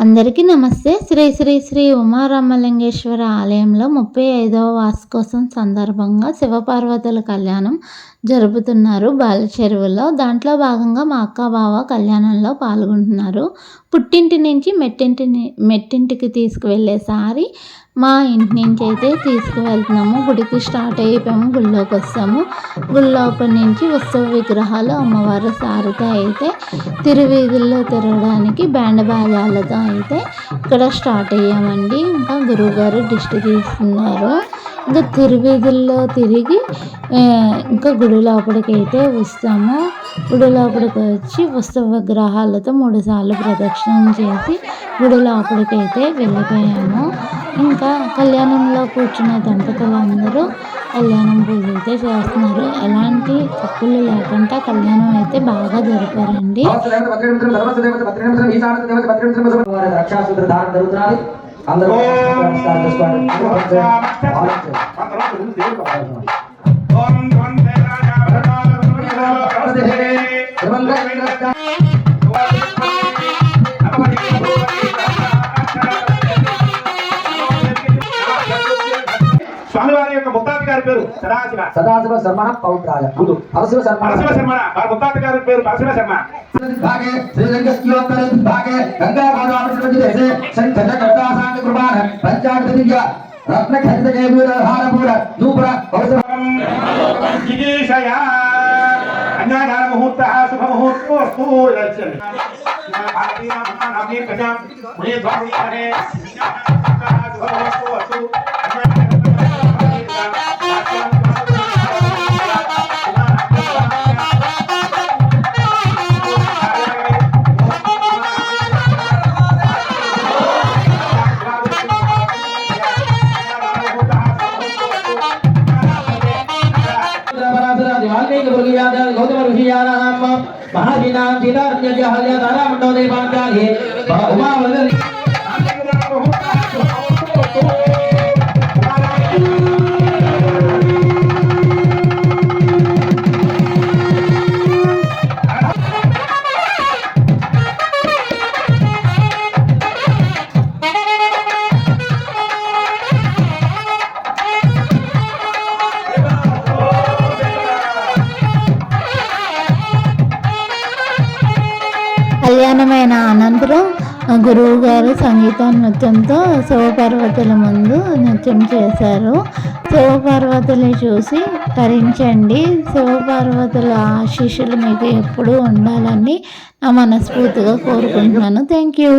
అందరికీ నమస్తే. శ్రీ శ్రీ శ్రీ ఉమారామలింగేశ్వర ఆలయంలో 35వ వార్షికోత్సవం సందర్భంగా శివపార్వతుల కళ్యాణం జరుపుతున్నారు బాలచెరువులో. దాంట్లో భాగంగా మా అక్క బావ కళ్యాణంలో పాల్గొంటున్నారు. పుట్టింటి నుంచి మెట్టింటికి తీసుకువెళ్ళేసారి మా ఇంటి నుంచి అయితే తీసుకువెళ్తున్నాము. గుడికి స్టార్ట్ అయిపోయాము, గుళ్ళోకి వస్తాము. గుళ్ళోపల నుంచి ఉత్సవ విగ్రహాలు అమ్మవారి సారితో అయితే తిరువీధుల్లో తిరగడానికి బ్యాండ్ బాజాలతో అయితే ఇక్కడ స్టార్ట్ అయ్యామండి. ఇంకా గురువుగారు దిష్టి తీస్తున్నారు. ఇంకా తిరువీధుల్లో తిరిగి ఇంకా గుడి లోపలికి అయితే వస్తాము. గుడి లోపలికి వచ్చి ఉత్సవ విగ్రహాలతో 3 సార్లు ప్రదక్షిణం చేసి గుడి లోపలికి అయితే వెళ్ళిపోయాము. ఇంకా కళ్యాణంలో కూర్చున్న దంపతులందరూ కళ్యాణం పూజ అయితే చేస్తున్నారు. ఎలాంటి తప్పులు లేకుండా కళ్యాణం అయితే బాగా జరిపారండి. స్వామివారి యొక్క ముత్తాత గారి పేరు సదాశివ శర్మ పౌత్రాయ పరశివ శర్మ వారి ముత్తాత గారి పేరు పరశివ శర్మ. భాగే శ్రీరంగస్యోత్తర భాగే గంగా గోదావరి దేశే సంఖ్య కర్తాసాంగ కుర్బాన పంచామృత దివ్య రత్న ఖచ్చిత కేంద్ర హారపూర నూపుర పౌత్రం జిగేశయ అన్యాదాన ముహూర్తః శుభ ముహూర్తోస్తు యచ్చమి భారతీయ నామీ ప్రజా మునే ద్వారి హరే శుభ ముహూర్తోస్తు गौतम ऋषियानाम महावीनां सीतारण्यस्य हल्याधारा मंडोदे पांचाली उमावदन కళ్యాణమైన అనంతరం గురువు గారు సంగీత నృత్యంతో శివపార్వతుల ముందు నృత్యం చేశారు. శివపార్వతులు చూసి తరించండి. శివపార్వతుల ఆశీస్సులు మీకు ఎప్పుడూ ఉండాలని నా మనస్ఫూర్తిగా కోరుకుంటున్నాను. Thank you.